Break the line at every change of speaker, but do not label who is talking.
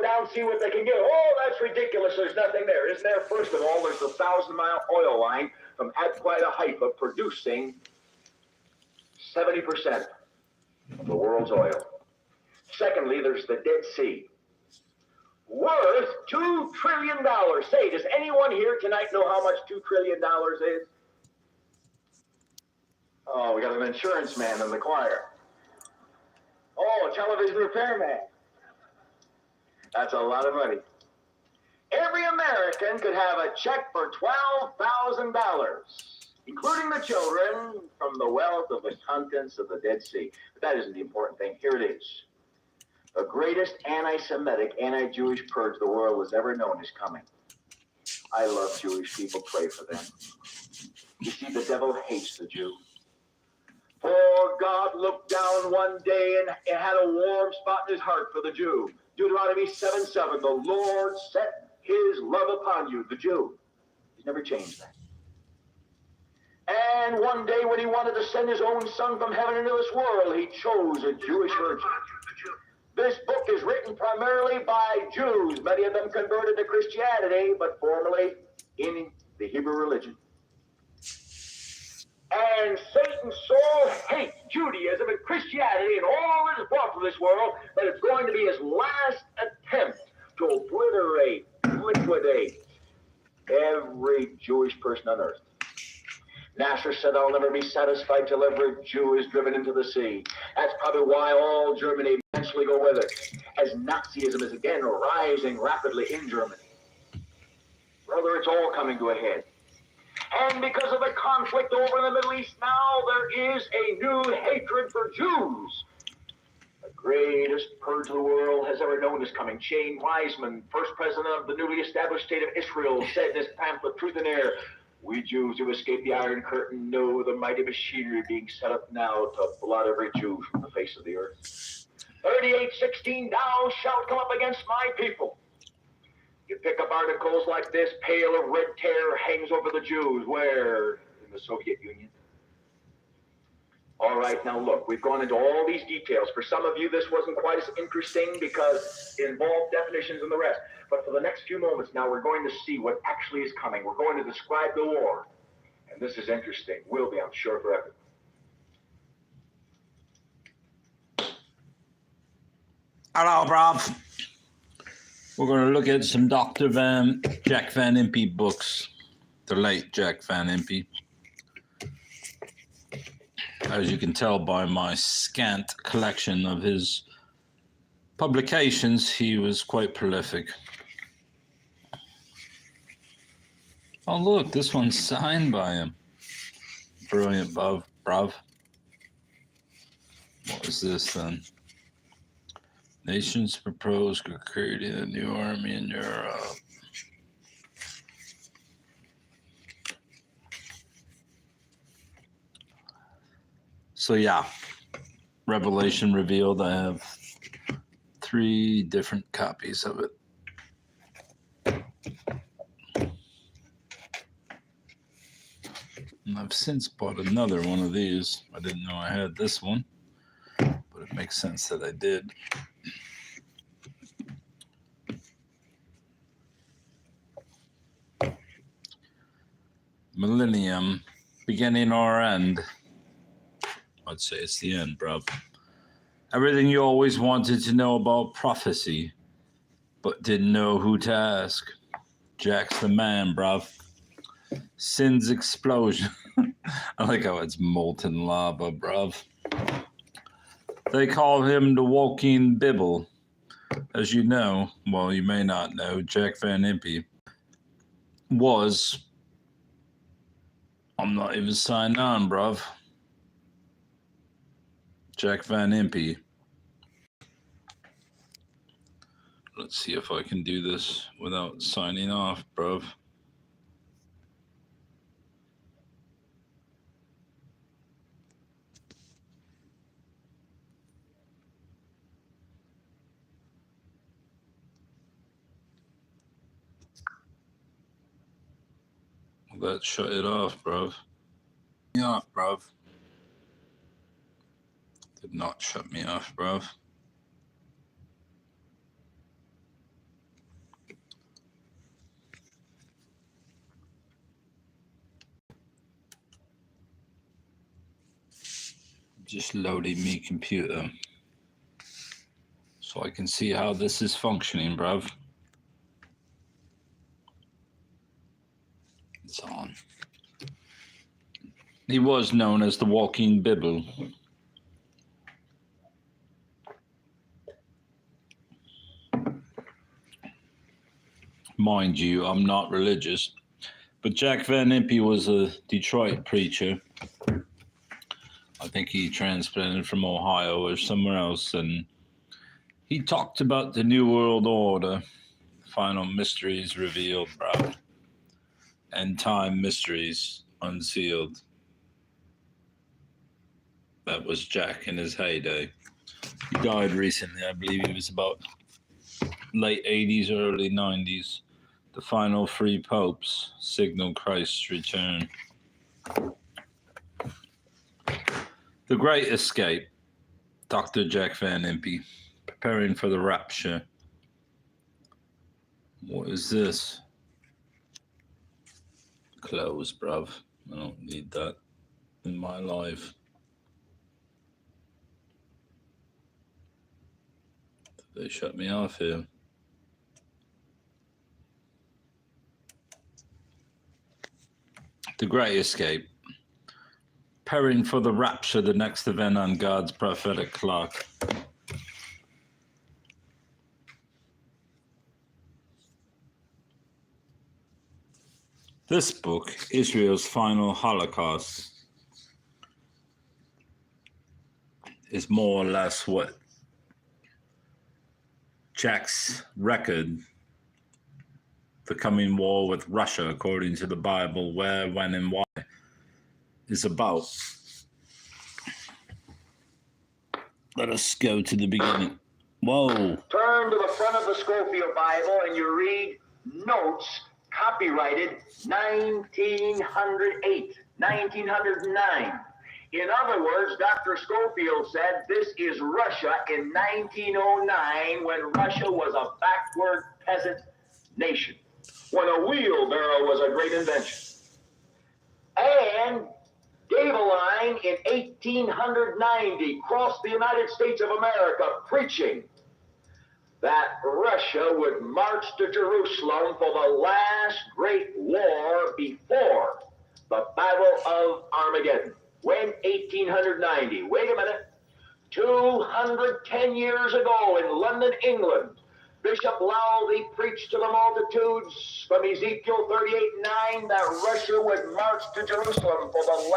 down, see what they can get. Oh, that's ridiculous. There's nothing there. Isn't there? First of all, there's the 1,000-mile oil line from Atquita Haifa producing 70% of the world's oil. Secondly, there's the Dead Sea, worth $2 trillion. Say, does anyone here tonight know how much $2 trillion is? Oh, we got an insurance man in the choir. Oh, a television repairman. That's a lot of money. Every American could have a check for $12,000, including the children, from the wealth of the contents of the Dead Sea. But that isn't the important thing. Here it is. The greatest anti-Semitic, anti-Jewish purge the world has ever known is coming. I love Jewish people. Pray for them. You see, the devil hates the Jew. For God looked down one day and had a warm spot in his heart for the Jew. Deuteronomy 7:7, the Lord set his love upon you, the Jew. He's never changed that. And one day when he wanted to send his own son from heaven into this world, he chose a Jewish virgin. This book is written primarily by Jews, many of them converted to Christianity, but formerly in the Hebrew religion. And Satan so hates Judaism and Christianity and all that is brought to this world that it's going to be his last attempt to obliterate, liquidate every Jewish person on earth. Nasser said, I'll never be satisfied till every Jew is driven into the sea. That's probably why all Germany eventually go with it, as Nazism is again rising rapidly in Germany. Brother, it's all coming to a head. And because of the conflict over in the Middle East now, there is a new hatred for Jews. The greatest purge the world has ever known is coming. Shane Wiseman, first president of the newly established state of Israel, said in his pamphlet, Truth and Air, we Jews who escaped the Iron Curtain know the mighty machinery being set up now to blot every Jew from the face of the earth. 38:16, thou shalt come up against my people. You pick up articles like this, Pale of Red Terror hangs over the Jews. Where? In the Soviet Union. All right, now look, we've gone into all these details. For some of you, this wasn't quite as interesting because it involved definitions and the rest. But for the next few moments now, we're going to see what actually is coming. We're going to describe the war. And this is interesting. Will be, I'm sure, forever.
Hello, bruv. We're going to look at some Jack Van Impe books. The late Jack Van Impe. As you can tell by my scant collection of his publications, he was quite prolific. Oh, look, this one's signed by him. Brilliant, bruv. What is this then? Nations propose creating a new army in Europe. So yeah, Revelation revealed. I have 3 different copies of it. And I've since bought another one of these. I didn't know I had this one, but it makes sense that I did. Millennium, beginning or end? I'd say it's the end, bruv. Everything you always wanted to know about prophecy, but didn't know who to ask. Jack's the man, bruv. Sin's explosion. I like how it's molten lava, bruv. They call him the walking Bible. As you know, well, you may not know, Jack Van Impe was... I'm not even signed on, bruv. Jack Van Impe. Let's see if I can do this without signing off, bruv. That shut it off, bruv. Me off, bruv. Did not shut me off, bruv. Just loading me computer so I can see how this is functioning, bruv. It's on. He was known as the Walking Bible. Mind you, I'm not religious, but Jack Van Impe was a Detroit preacher. I think he transplanted from Ohio or somewhere else, and he talked about the New World Order, final mysteries revealed, bro, end time mysteries unsealed. That was Jack in his heyday. He died recently. I believe he was about late 80s, early 90s. The final three popes signal Christ's return. The Great Escape. Dr. Jack Van Impe. Preparing for the rapture. What is this? Clothes, bruv. I don't need that in my life. They shut me off here. The Great Escape. Preparing for the rapture, the next event on God's prophetic clock. This book, Israel's Final Holocaust, is more or less what Jack's record, the coming war with Russia, according to the Bible, where, when, and why, is about. Let us go to the beginning. Whoa.
Turn to the front of the Schofield Bible and you read notes copyrighted 1908, 1909. In other words, Dr. Schofield said this is Russia in 1909 when Russia was a backward peasant nation, when a wheelbarrow was a great invention. And gave a line in 1890, crossed the United States of America, preaching that Russia would march to Jerusalem for the last great war before the Battle of Armageddon. When? 1890. Wait a minute. 210 years ago in London, England, Bishop Lowthy preached to the multitudes from Ezekiel 38:9 that Russia would march to Jerusalem for the last